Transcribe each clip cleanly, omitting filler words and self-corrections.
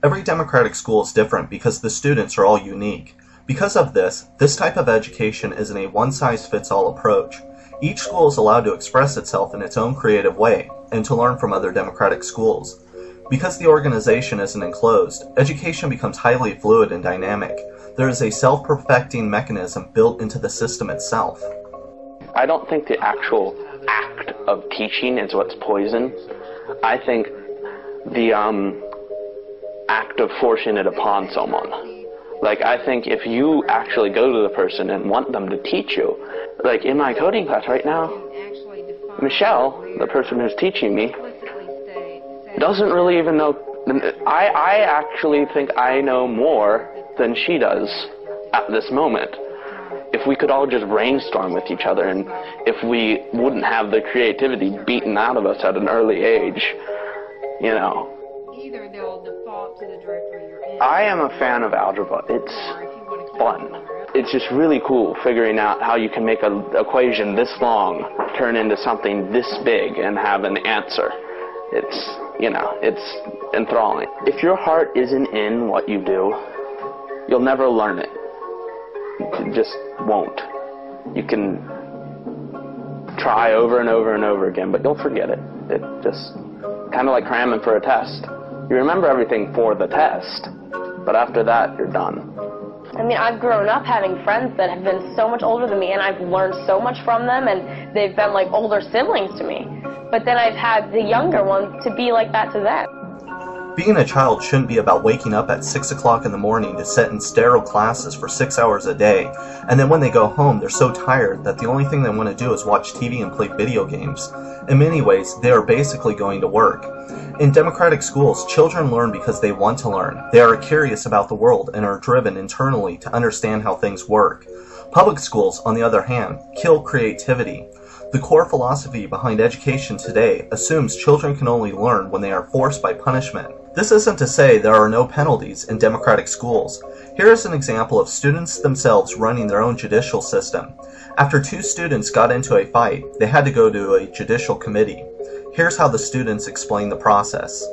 Every democratic school is different because the students are all unique. Because of this type of education isn't a one-size-fits-all approach. Each school is allowed to express itself in its own creative way, and to learn from other democratic schools. Because the organization isn't enclosed, education becomes highly fluid and dynamic. There is a self-perfecting mechanism built into the system itself. I don't think the actual act of teaching is what's poison. I think the act of forcing it upon someone. Like, I think if you actually go to the person and want them to teach you, like in my coding class right now, Michelle, the person who's teaching me, doesn't really even know. I actually think I know more than she does at this moment. If we could all just brainstorm with each other, and if we wouldn't have the creativity beaten out of us at an early age, you know. Either they'll default to the directory you're in. I am a fan of algebra. It's fun. It's just really cool figuring out how you can make an equation this long turn into something this big and have an answer. It's, you know, it's enthralling. If your heart isn't in what you do, you'll never learn it. You just won't. You can try over and over and over again, but you'll forget it. It just kind of like cramming for a test. You remember everything for the test, but after that, you're done. I mean, I've grown up having friends that have been so much older than me, and I've learned so much from them, and they've been like older siblings to me. But then I've had the younger ones to be like that to them. Being a child shouldn't be about waking up at 6 o'clock in the morning to sit in sterile classes for 6 hours a day, and then when they go home they're so tired that the only thing they want to do is watch TV and play video games. In many ways, they are basically going to work. In democratic schools, children learn because they want to learn. They are curious about the world and are driven internally to understand how things work. Public schools, on the other hand, kill creativity. The core philosophy behind education today assumes children can only learn when they are forced by punishment. This isn't to say there are no penalties in democratic schools. Here is an example of students themselves running their own judicial system. After 2 students got into a fight, they had to go to a judicial committee. Here's how the students explain the process.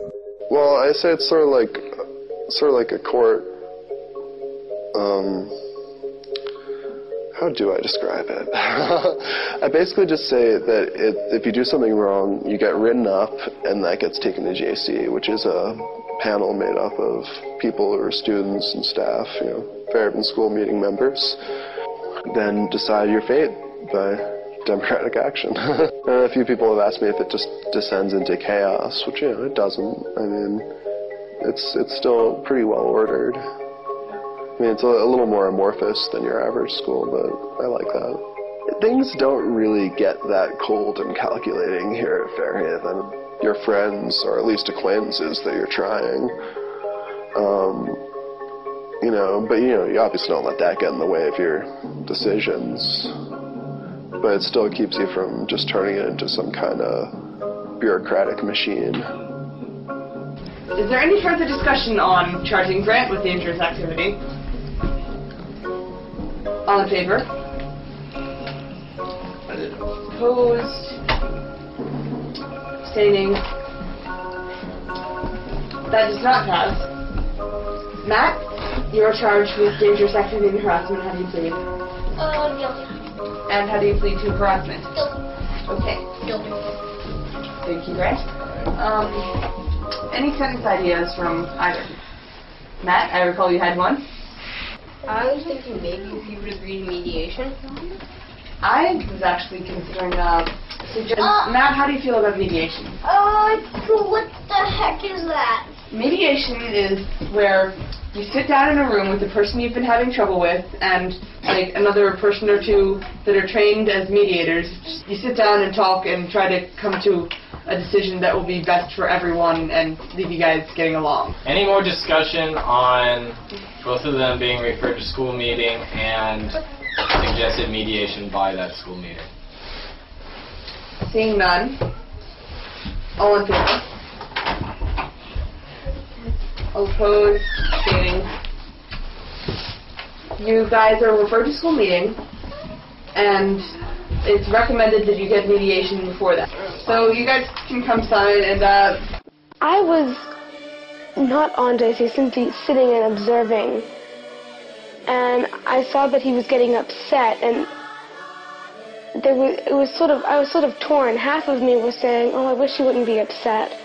Well, I say it's sort of like a court. How do I describe it? I basically just say that if you do something wrong, you get written up, and that gets taken to JC, which is a panel made up of people who are students and staff, you know, Fairhaven School meeting members. Then decide your fate by democratic action. A few people have asked me if it just descends into chaos, which, you know, it doesn't. I mean, it's still pretty well ordered. I mean, it's a little more amorphous than your average school, but I like that. Things don't really get that cold and calculating here at Fairhaven. Your friends, or at least acquaintances that you're trying, you know, but you obviously don't let that get in the way of your decisions. But it still keeps you from just turning it into some kind of bureaucratic machine. Is there any further discussion on charging Grant with dangerous activity? All in favor? Opposed? Abstaining? That does not pass. Matt, you are charged with dangerous activity and harassment. How do you plead? Guilty. And how do you plead to harassment? Guilty. Okay. Guilty. Thank you, Grant. Any sentence ideas from either? Matt, I recall you had one. I was thinking maybe if you would agree to mediation. I was actually considering Matt, how do you feel about mediation? What the heck is that? Mediation is where you sit down in a room with the person you've been having trouble with and like another person or two that are trained as mediators. You sit down and talk and try to come to a decision that will be best for everyone and leave you guys getting along. Any more discussion on both of them being referred to school meeting and suggested mediation by that school meeting? Seeing none. All in favor? Opposed? Abstaining? You guys are referred to school meeting, and it's recommended that you get mediation before that. So you guys can come sign, and I was not on JC, simply sitting and observing. And I saw that he was getting upset, and I was sort of torn. Half of me was saying, oh, I wish he wouldn't be upset.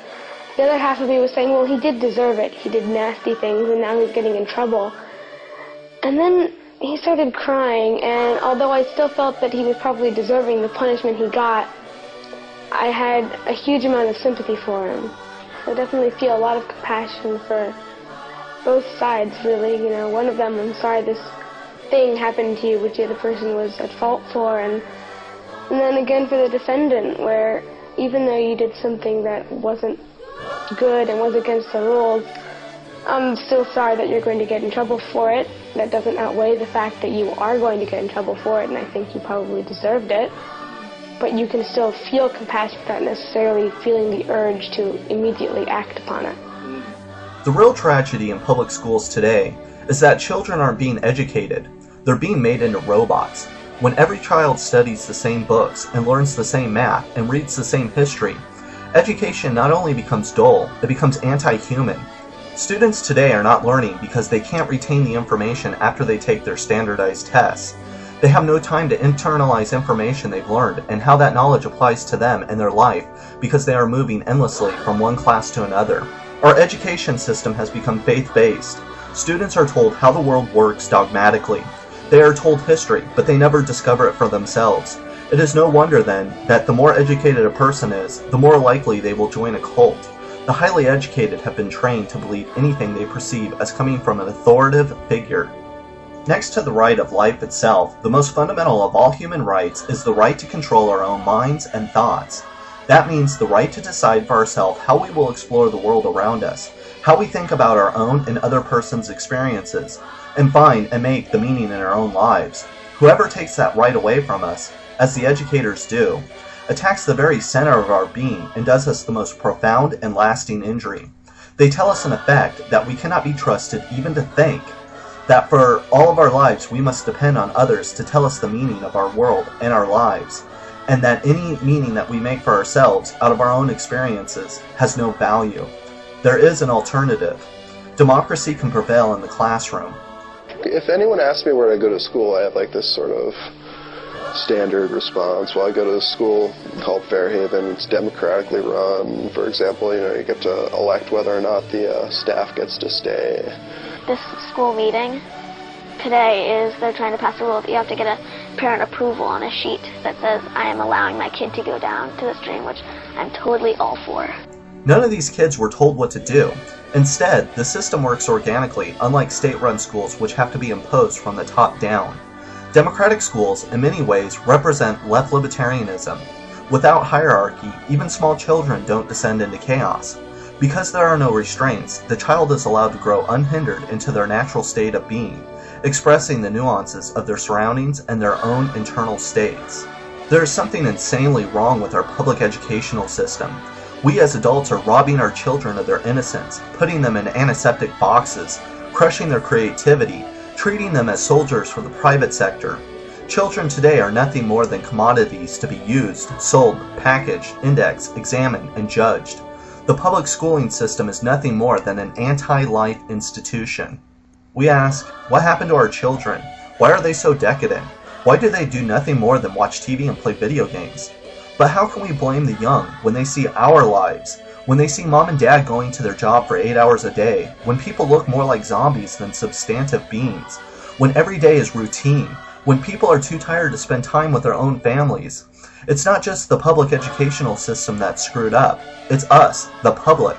The other half of me was saying, well, he did deserve it. He did nasty things, and now he's getting in trouble. And then he started crying, and although I still felt that he was probably deserving the punishment he got, I had a huge amount of sympathy for him. I definitely feel a lot of compassion for both sides, really. You know, one of them, I'm sorry this thing happened to you, which the other person was at fault for, and then again for the defendant, where even though you did something that wasn't good and was against the rules, I'm still sorry that you're going to get in trouble for it. That doesn't outweigh the fact that you are going to get in trouble for it, and I think you probably deserved it. But you can still feel compassion without necessarily feeling the urge to immediately act upon it. The real tragedy in public schools today is that children aren't being educated. They're being made into robots. When every child studies the same books and learns the same math and reads the same history, education not only becomes dull, it becomes anti-human. Students today are not learning because they can't retain the information after they take their standardized tests. They have no time to internalize information they've learned and how that knowledge applies to them and their life because they are moving endlessly from one class to another. Our education system has become faith-based. Students are told how the world works dogmatically. They are told history, but they never discover it for themselves. It is no wonder then that the more educated a person is, the more likely they will join a cult. The highly educated have been trained to believe anything they perceive as coming from an authoritative figure. Next to the right of life itself, the most fundamental of all human rights is the right to control our own minds and thoughts. That means the right to decide for ourselves how we will explore the world around us, how we think about our own and other person's experiences, and find and make the meaning in our own lives. Whoever takes that right away from us, as the educators do, attacks the very center of our being and does us the most profound and lasting injury. They tell us in effect that we cannot be trusted even to think, that for all of our lives we must depend on others to tell us the meaning of our world and our lives, and that any meaning that we make for ourselves out of our own experiences has no value. There is an alternative. Democracy can prevail in the classroom. If anyone asks me where I go to school, I have like this sort of standard response. Well, I go to a school called Fairhaven. It's democratically run. For example, you get to elect whether or not the staff gets to stay. This school meeting today is they're trying to pass a rule that you have to get a parent approval on a sheet that says I am allowing my kid to go down to the stream, which I'm totally all for. None of these kids were told what to do. Instead, the system works organically, unlike state-run schools which have to be imposed from the top down. Democratic schools, in many ways, represent left libertarianism. Without hierarchy, even small children don't descend into chaos. Because there are no restraints, the child is allowed to grow unhindered into their natural state of being, expressing the nuances of their surroundings and their own internal states. There is something insanely wrong with our public educational system. We as adults are robbing our children of their innocence, putting them in antiseptic boxes, crushing their creativity, treating them as soldiers for the private sector. Children today are nothing more than commodities to be used, sold, packaged, indexed, examined, and judged. The public schooling system is nothing more than an anti-life institution. We ask, what happened to our children? Why are they so decadent? Why do they do nothing more than watch TV and play video games? But how can we blame the young when they see our lives, when they see mom and dad going to their job for 8 hours a day, when people look more like zombies than substantive beings, when every day is routine, when people are too tired to spend time with their own families? It's not just the public educational system that's screwed up. It's us, the public.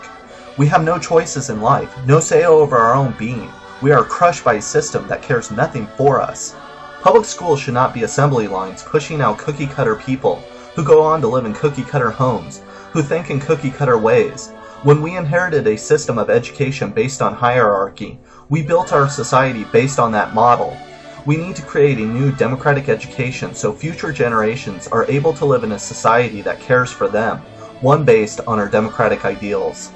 We have no choices in life, no say over our own being. We are crushed by a system that cares nothing for us. Public schools should not be assembly lines pushing out cookie-cutter people who go on to live in cookie-cutter homes, who think in cookie-cutter ways. When we inherited a system of education based on hierarchy, we built our society based on that model. We need to create a new democratic education so future generations are able to live in a society that cares for them, one based on our democratic ideals.